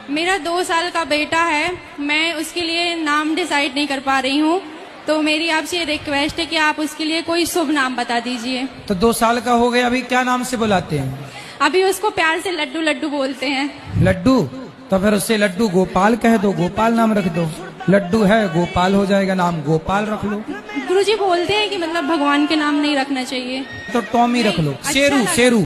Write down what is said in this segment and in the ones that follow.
मेरा 2 साल का बेटा है, मैं उसके लिए नाम डिसाइड नहीं कर पा रही हूँ, तो मेरी आपसे ये रिक्वेस्ट है कि आप उसके लिए कोई शुभ नाम बता दीजिए। तो 2 साल का हो गया, अभी क्या नाम से बुलाते हैं? अभी उसको प्यार से लड्डू लड्डू बोलते हैं। लड्डू? तो फिर उससे लड्डू गोपाल कह दो, गोपाल नाम रख दो। लड्डू है, गोपाल हो जाएगा, नाम गोपाल रख लो। गुरुजी बोलते हैं कि मतलब भगवान के नाम नहीं रखना चाहिए, तो टॉमी रख लो। अच्छा शेरू, शेरू।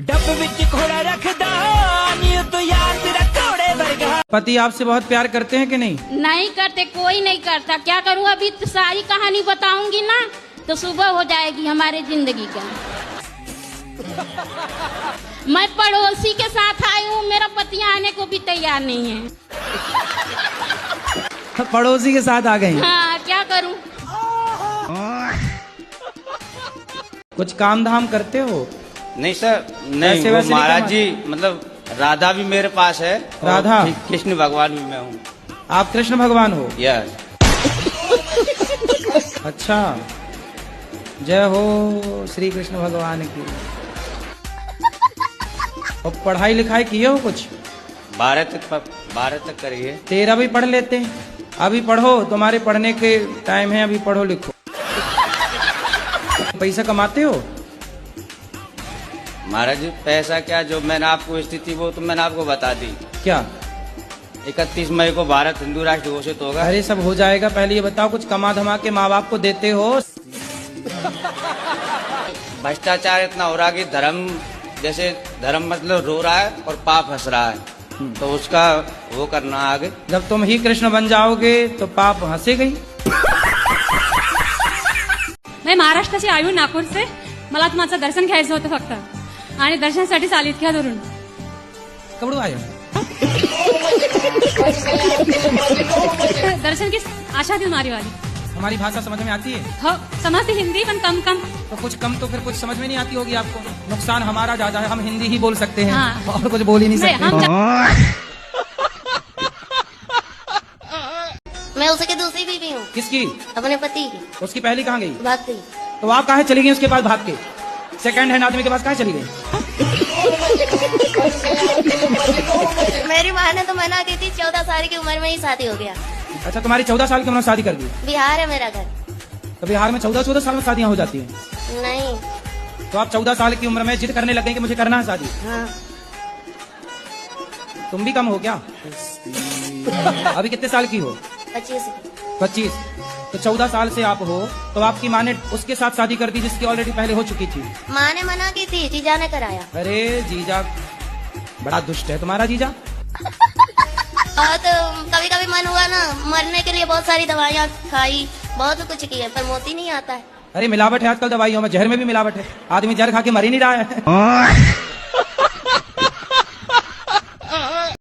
पति आपसे बहुत प्यार करते हैं कि नहीं? नहीं करते, कोई नहीं करता। क्या करूं, अभी तो सारी कहानी बताऊंगी ना तो सुबह हो जाएगी हमारे जिंदगी का। मैं पड़ोसी के साथ आई हूँ, मेरा पति आने को भी तैयार नहीं है। पड़ोसी के साथ आ गई? हाँ, क्या करूं। कुछ काम धाम करते हो? नहीं सर, नहीं। वो महाराज जी, मतलब राधा भी मेरे पास है। राधा? कृष्ण भगवान भी मैं हूँ। आप कृष्ण भगवान हो? यस। अच्छा, जय हो श्री कृष्ण भगवान की। और पढ़ाई लिखाई किए हो कुछ? 12 तक करिए। 13 भी पढ़ लेते हैं। अभी पढ़ो, तुम्हारे पढ़ने के टाइम है, अभी पढ़ो लिखो। पैसा कमाते हो? महाराज जी पैसा क्या, जो मैंने आपको स्थिति वो तो मैंने आपको बता दी। क्या? 31 मई को भारत हिंदू राष्ट्र घोषित होगा। अरे सब हो जाएगा, पहले ये बताओ कुछ कमा धमा के माँ बाप को देते हो? भ्रष्टाचार इतना हो रहा कि धर्म, जैसे धर्म मतलब रो रहा है और पाप हंस रहा है, तो उसका वो करना आगे। जब तुम ही कृष्ण बन जाओगे तो पाप हंसेगी। मैं महाराष्ट्राची आयु नागपूरचे, मला तुमचं दर्शन घ्यायचं होतं फक्त, आणि दर्शनासाठी चालीत घ्या धरून. कबड़ू आयो? दर्शन की आशा थी तुम्हारी वाली. हमारी भाषा समझ में आती है? हो, समझती हिंदी पण कम कम. तो कुछ कम, तो फिर कुछ समझ में नहीं आती होगी आपको। नुकसान हमारा ज्यादा है, हम हिंदी ही बोल सकते हैं। हाँ। और कुछ बोल ही नहीं सकते। मैं उसकी दूसरी बीवी हूँ। किसकी? अपने पति की। उसकी पहली कहाँ गई? भाग गई। तो आप कहाँ चली गई उसके पास भाग के? सेकंड हैंड आदमी के पास कहाँ चली गई? मेरी माँ ने तो मना की थी, 14 साल की उम्र में ही शादी हो गया। अच्छा, तुम्हारी 14 साल की उम्र में शादी कर दी? बिहार है मेरा घर। तो बिहार में 14 साल में शादियाँ हो जाती हैं? नहीं। तो आप 14 साल की उम्र में जिद करने लग गए कि मुझे करना है शादी? हाँ। तुम भी कम हो क्या? अभी कितने साल की हो? 25। तो 14 साल से आप हो, तो आपकी माँ ने उसके साथ शादी कर दी जिसकी ऑलरेडी पहले हो चुकी थी? माँ ने मना की थी, जीजा ने कराया। अरे जीजा बड़ा दुष्ट है तुम्हारा जीजा। और तो कभी कभी मन हुआ ना, मरने के लिए बहुत सारी दवाइयाँ खाई, बहुत कुछ किया, पर मोती नहीं आता है। अरे मिलावट है आजकल दवाइयों में, जहर में भी मिलावट है। आदमी जहर खा के मर ही नहीं रहा है।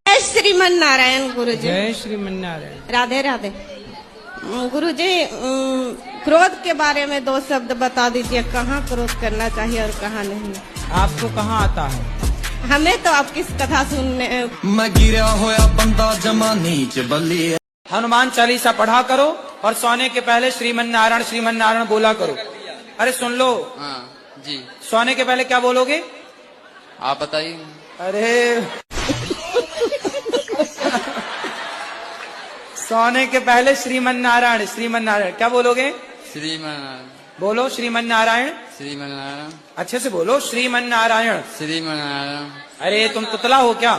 जय श्रीमन नारायण गुरुजी। जय श्रीमन नारायण। राधे राधे। गुरुजी, क्रोध के बारे में 2 शब्द बता दीजिए, कहाँ क्रोध करना चाहिए और कहाँ नहीं। आपको कहाँ आता है? हमें तो आपकी कथा सुनने। मैं गिरा होया बंदा जमा नीच बली। हनुमान चालीसा पढ़ा करो और सोने के पहले श्रीमन नारायण बोला करो। अरे सुन लो। हाँ जी। सोने के पहले क्या बोलोगे? आप बताइए। अरे सोने के पहले श्रीमन नारायण क्या बोलोगे? श्रीमन। बोलो श्रीमन नारायण। अच्छे से बोलो श्रीमन नारायण। अरे तुम तुतला हो क्या?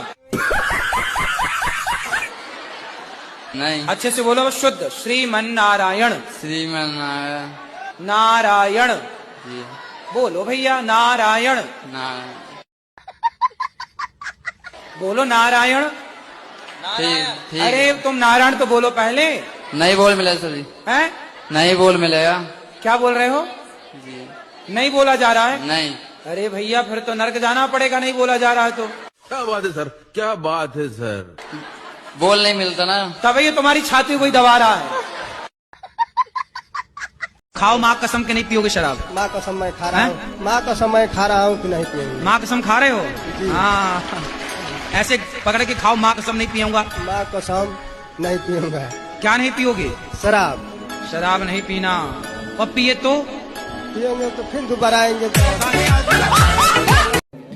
नहीं। अच्छे से बोलो शुद्ध श्रीमन नारायण। नारायण जी। बोलो भैया नारायण। बोलो नारायण। ठीक। अरे तुम नारायण तो बोलो पहले। नहीं बोल मिलेगा सर जी। हैं? नहीं बोल मिलेगा। क्या बोल रहे हो जी? नहीं बोला जा रहा है? नहीं। अरे भैया फिर तो नरक जाना पड़ेगा, नहीं बोला जा रहा है तो। क्या बात है सर, क्या बात है सर। बोल नहीं मिलता ना, तब ये तुम्हारी छाती कोई दबा रहा है। खाओ, माँ कसम के नहीं पियोगे शराब? माँ कसम मैं खा रहा हूँ। माँ कसम मैं खा रहा हूँ कि नहीं पियूंगा? माँ कसम खा रहे हो? हाँ, ऐसे पकड़ के खाओ, माँ कसम नहीं पियूंगा। माँ कसम नहीं पीऊंगा। क्या नहीं पियोगे? शराब। शराब नहीं पीना। और पिए तो पिएंगे तो फिर दोबारा आएंगे।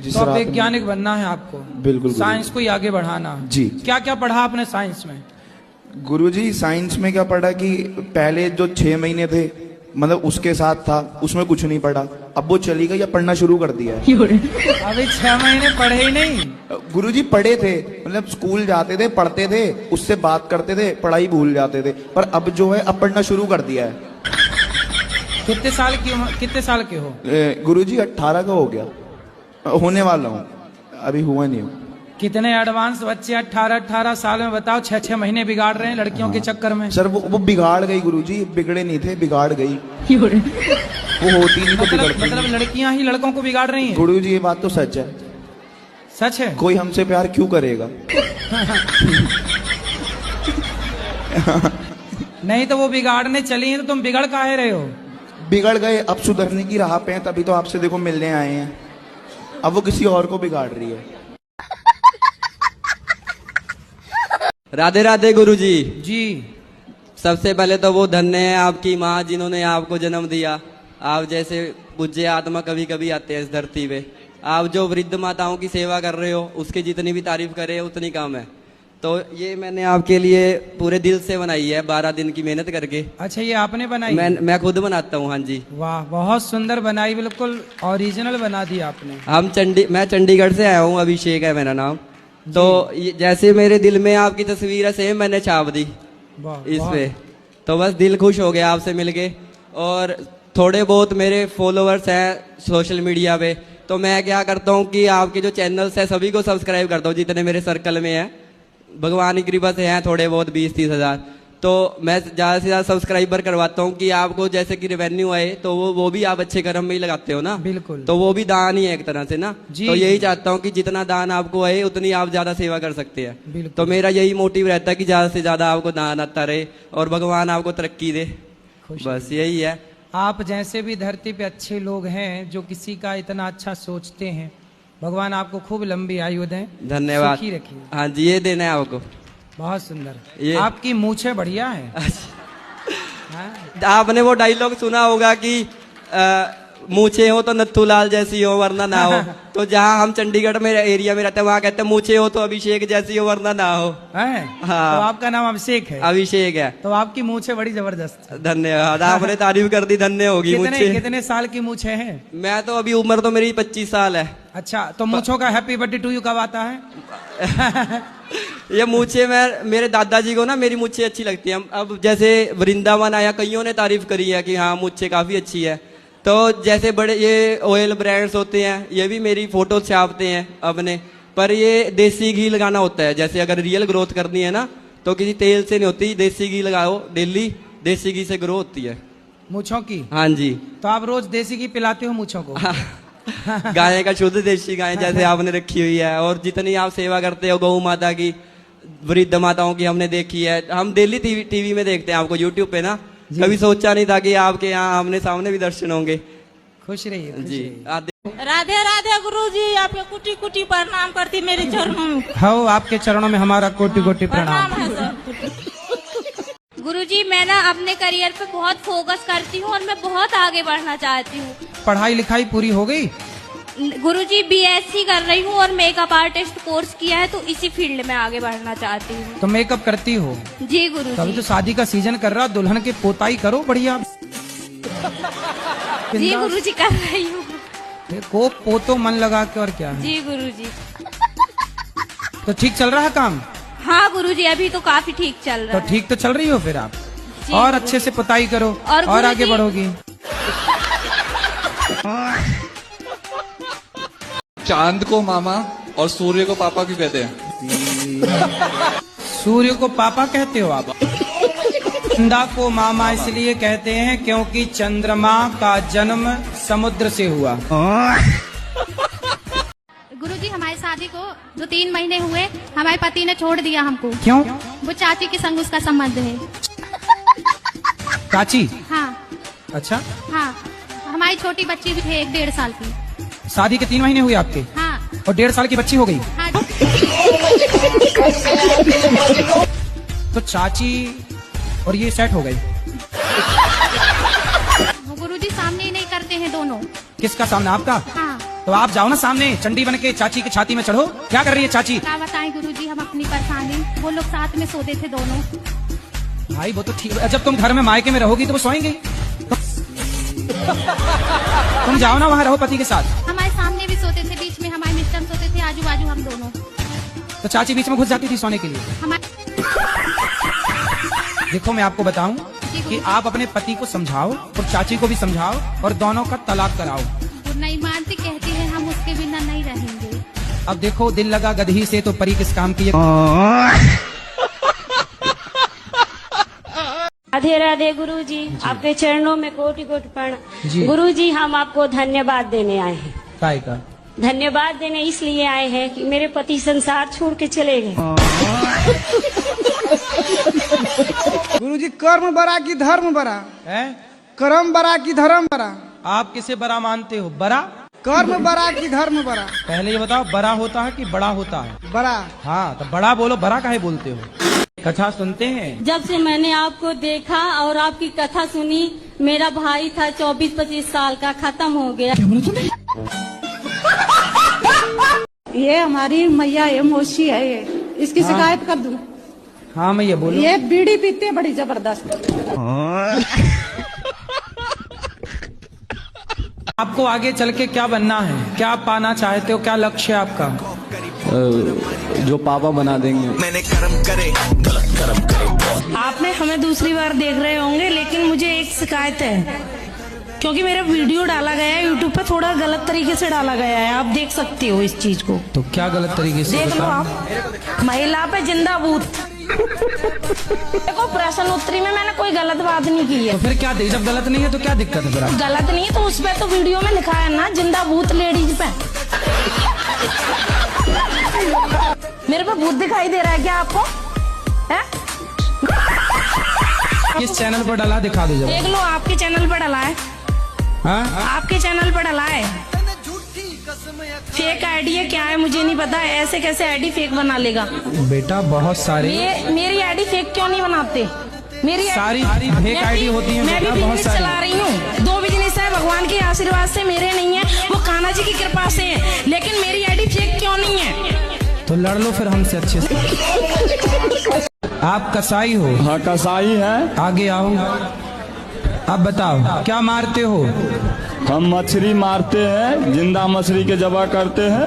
जी तो सर, अब आपने- वैज्ञानिक बनना है आपको। बिल्कुल साइंस को ही आगे बढ़ाना है। जी। क्या क्या पढ़ा आपने साइंस में? गुरुजी साइंस में क्या पढ़ा कि पहले जो 6 महीने थे मतलब उसके साथ था, उसमें कुछ नहीं पढ़ा। अब वो चली गई, अब पढ़ना शुरू कर दिया है। अभी 6 महीने पढ़े ही नहीं। गुरुजी पढ़े थे, मतलब स्कूल जाते थे, पढ़ते थे, उससे बात करते थे, पढ़ाई भूल जाते थे, पर अब जो है अब पढ़ना शुरू कर दिया है। कितने साल के हो? गुरुजी 18 का हो गया, होने वाला हूँ, अभी हुआ नहीं हूँ। कितने एडवांस बच्चे 18 साल में, बताओ 6 महीने बिगाड़ रहे हैं लड़कियों के चक्कर में। सर वो बिगाड़ गई गुरुजी, बिगड़े नहीं थे, बिगाड़ गई। वो होती नहीं तो बिगड़ती। मतलब लड़कियां ही लड़कों को बिगाड़ रही हैं। गुरुजी ये बात तो सच है। सच है? कोई हमसे प्यार क्यों करेगा? नहीं तो वो बिगाड़ने चली हैं तो तुम बिगड़ काहे रहे हो? बिगड़ गए, अब सुधरने की राह पे हैं, तभी तो आपसे देखो मिलने आए हैं। अब वो किसी और को बिगाड़ रही है। राधे राधे गुरुजी। जी। सबसे पहले तो वो धन्य है आपकी माँ जिन्होंने आपको जन्म दिया। आप जैसे पूज्य आत्मा कभी कभी आते हैं इस धरती पे। आप जो वृद्ध माताओं की सेवा कर रहे हो उसकी जितनी भी तारीफ करे उतनी कम है। तो ये मैंने आपके लिए पूरे दिल से बनाई है, 12 दिन की मेहनत करके। अच्छा, ये आपने बनाई? मैं खुद बनाता हूँ। हाँ जी। वाह, बहुत सुंदर बनाई, बिल्कुल ओरिजिनल बना दी आपने। मैं चंडीगढ़ से आया हूँ, अभिषेक है मेरा नाम। तो जैसे मेरे दिल में आपकी तस्वीर है सेम मैंने छाप दी इस पे। तो बस दिल खुश हो गया आपसे मिलके। और थोड़े बहुत मेरे फॉलोअर्स हैं सोशल मीडिया पे, तो मैं क्या करता हूँ कि आपके जो चैनल्स हैं सभी को सब्सक्राइब करता हूँ जितने मेरे सर्कल में हैं। भगवान की कृपा से हैं थोड़े बहुत 20-30 हजार। तो मैं ज्यादा से ज्यादा सब्सक्राइबर करवाता हूँ कि आपको जैसे कि रेवेन्यू आए तो वो भी आप अच्छे कर्म में ही लगाते हो ना। बिल्कुल। तो वो भी दान ही है एक तरह से ना। तो यही चाहता हूँ कि जितना दान आपको आए उतनी आप ज्यादा सेवा कर सकते हैं। तो मेरा यही मोटिव रहता है कि ज्यादा से ज्यादा आपको दान आता रहे और भगवान आपको तरक्की दे। बस यही है। आप जैसे भी धरती पे अच्छे लोग हैं जो किसी का इतना अच्छा सोचते हैं, भगवान आपको खूब लंबी आयु दें। धन्यवाद। सुखी रखिए। हाँ जी, ये देना है आपको। बहुत सुंदर। आपकी मूछें बढ़िया है। आपने वो डायलॉग सुना होगा कि मूछे हो तो नथुलाल जैसी हो वरना ना हो। तो जहाँ हम चंडीगढ़ में एरिया में रहते हैं वहाँ कहते हैं मूछे हो तो अभिषेक जैसी हो वरना ना हो। हाँ। तो आपका नाम अभिषेक है? अभिषेक है। तो आपकी मूछें बड़ी जबरदस्त। धन्यवाद, आपने तारीफ कर दी, धन्य होगी। कितने साल की मूछें हैं? मैं तो अभी उम्र तो मेरी 25 साल है। अच्छा, तो मूछों का हैप्पी बर्थडे टू यू कब आता है? ये मूछे मेरे दादाजी को ना मेरी मूछे अच्छी लगती है। अब जैसे वृंदावन आया, कईयों ने तारीफ करी है कि हाँ मूछे काफी अच्छी है। तो जैसे बड़े ये ऑयल ब्रांड्स होते हैं ये भी मेरी फोटो छापते हैं अपने, पर ये देसी घी लगाना होता है। जैसे अगर रियल ग्रोथ करनी है ना तो किसी तेल से नहीं होती, देसी घी लगाओ डेली, देसी घी से ग्रो होती है मूछों की। हाँ जी। तो आप रोज देसी घी पिलाते हो मूछों को? गाय का शुद्ध देसी गाय जैसे आपने रखी हुई है। और जितनी आप सेवा करते हो गौ माता की, वृद्ध माताओं की हमने देखी है। हम डेली टीवी में देखते हैं आपको यूट्यूब पे ना। कभी सोचा नहीं था कि आपके यहाँ आमने सामने भी दर्शन होंगे। खुश रहिए जी। राधे राधे गुरुजी, आपके कुटी कुटी प्रणाम करती मेरे चरणों में। हाँ, आपके चरणों में हमारा कोटि कोटि प्रणाम है सर। गुरुजी, मैं ना अपने करियर पे बहुत फोकस करती हूँ और मैं बहुत आगे बढ़ना चाहती हूँ। पढ़ाई लिखाई पूरी हो गई? गुरुजी, BSc कर रही हूँ और मेकअप आर्टिस्ट कोर्स किया है, तो इसी फील्ड में आगे बढ़ना चाहती हूँ। तो मेकअप करती हो? जी गुरुजी। तभी तो शादी का सीजन कर रहा, दुल्हन के पोताई करो बढ़िया। जी गुरुजी, कर रही हूँ। को पोतो मन लगा के, और क्या है। जी गुरुजी। तो ठीक चल रहा है काम? हाँ गुरुजी, अभी तो काफी ठीक चल रहा है। तो ठीक तो चल रही हो फिर आप, और अच्छे से पोताई करो और आगे बढ़ोगी। चांद को मामा और सूर्य को पापा क्यों कहते हैं? सूर्य को पापा कहते हो आप? चंदा को मामा इसलिए कहते हैं क्योंकि चंद्रमा का जन्म समुद्र से हुआ। गुरुजी, हमारी शादी को जो 3 महीने हुए हमारे पति ने छोड़ दिया हमको। क्यों? वो चाची के संग उसका संबंध है। चाची? हाँ। अच्छा। हाँ, हमारी छोटी बच्ची भी थे 1-1.5 साल की। शादी के 3 महीने हुए आपके? हाँ। और 1.5 साल की बच्ची हो गई? हाँ। तो चाची और ये सेट हो गई? वो गुरुजी सामने ही नहीं करते हैं दोनों। किसका सामना? आपका? हाँ। तो आप जाओ ना सामने, चंडी बन के चाची की छाती में चढ़ो। क्या कर रही है चाची? क्या बताएं गुरुजी हम अपनी परेशानी, वो लोग साथ में सोते थे दोनों। भाई वो तो ठीक है, जब तुम घर में मायके में रहोगी तो वो सोएंगे। तुम जाओ ना वहाँ रहो पति के साथ। हमारे सामने भी सोते थे, बीच में हमारे मिस्टर सोते थे, आजू बाजू हम दोनों। तो चाची बीच में घुस जाती थी सोने के लिए। देखो मैं आपको बताऊं कि आप अपने पति को समझाओ और चाची को भी समझाओ और दोनों का तलाक कराओ। वो नहीं मानती, कहती है हम उसके बिना नहीं रहेंगे। अब देखो दिल लगा गदही से तो परी किस काम की है। राधे राधे गुरुजी, आपके चरणों में कोटि कोटि प्रणाम। गुरुजी हम आपको धन्यवाद देने आए हैं। काय का धन्यवाद देने इसलिए आए हैं कि मेरे पति संसार छोड़ के चले गए। गुरुजी कर्म बड़ा की धर्म बड़ा है? कर्म बड़ा की धर्म बड़ा? आप किसे बड़ा मानते हो? बड़ा? कर्म बड़ा की धर्म बड़ा? पहले ये बताओ बड़ा होता है कि बड़ा होता है? बड़ा। हाँ तो बड़ा बोलो, बड़ा काहे बोलते हो? कथा सुनते हैं? जब से मैंने आपको देखा और आपकी कथा सुनी, मेरा भाई था 24-25 साल का, खत्म हो गया। ये हमारी मैया ये मौसी है, ये इसकी शिकायत कर दूं? हाँ मैं ये बोलूं। ये बीड़ी पीते हैं बड़ी जबरदस्त। आपको आगे चल के क्या बनना है? क्या आप पाना चाहते हो? क्या लक्ष्य है आपका? जो पापा बना देंगे। मैंने कर्म करे गलत कर्म करे। आपने हमें दूसरी बार देख रहे होंगे, लेकिन मुझे एक शिकायत है, क्योंकि मेरा वीडियो डाला गया है यूट्यूब पे, थोड़ा गलत तरीके से डाला गया है। आप देख सकते हो इस चीज को। तो क्या गलत तरीके से? देख लो आप। महिला पे जिंदा बूथ। देखो प्रश्न उत्तरी में मैंने कोई गलत बात नहीं की है। तो फिर क्या जब गलत नहीं है तो क्या दिक्कत है? फिर गलत नहीं है तो उस पे तो वीडियो में लिखा है ना, जिंदा बूथ लेडीज पे। मेरे पे भूत दिखाई दे रहा है क्या आपको? है? किस चैनल पर डाला दिखा दो जरा। देख लो आपके चैनल पर डाला है। हाँ? आपके चैनल पर डाला है। फेक आईडी है क्या है मुझे नहीं पता, ऐसे कैसे आईडी फेक बना लेगा? बेटा बहुत सारे मेरी आईडी फेक क्यों नहीं बनाते? मेरी सारी फेक आईडी होती है। मैं भी बिजनेस चला रही हूँ, 2 बिजनेस है, भगवान के आशीर्वाद से, मेरे नहीं है, वो कान्हा जी की कृपा से है, लेकिन मेरी आईडी फेक क्यों नहीं है? तो लड़ लो फिर हमसे अच्छे से। आप कसाई हो? हाँ कसाई है। आगे आओ, अब बताओ क्या मारते हो? हम मछली मारते हैं, जिंदा मछली के जबा करते हैं।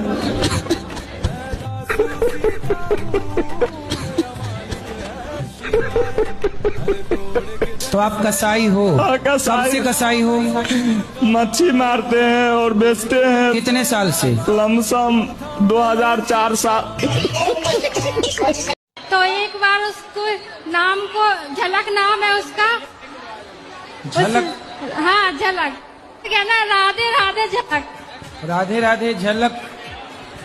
तो आप कसाई हो? कब से कसाई हो? मच्छी मारते हैं और बेचते हैं। कितने साल से? लमसम 2004 साल। तो एक बार उसको नाम को झलक नाम है उसका। झलक? हाँ झलक, कहना राधे राधे झलक। राधे राधे झलक।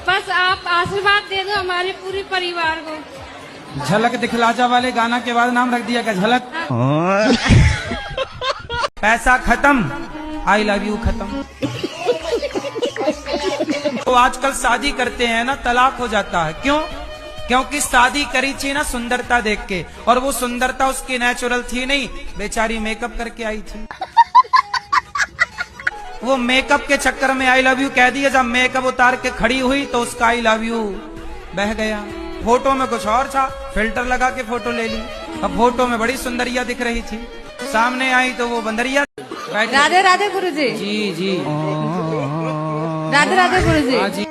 बस आप आशीर्वाद दे दो हमारे पूरे परिवार को। झलक दिखलाजा वाले गाना के बाद नाम रख दिया क्या झलक? पैसा खत्म, आई लव यू खत्म। तो आजकल शादी करते हैं ना, तलाक हो जाता है। क्यों? क्योंकि शादी करी थी ना सुंदरता देख के, और वो सुंदरता उसकी नेचुरल थी नहीं, बेचारी मेकअप करके आई थी। वो मेकअप के चक्कर में आई लव यू कह दिया। जब मेकअप उतार के खड़ी हुई तो उसका आई लव यू बह गया। फोटो में कुछ और था, फिल्टर लगा के फोटो ले ली। अब फोटो में बड़ी सुंदरिया दिख रही थी, सामने आई तो वो बंदरिया। राधे राधे गुरुजी। जी जी राधे राधे गुरुजी। हाँ जी।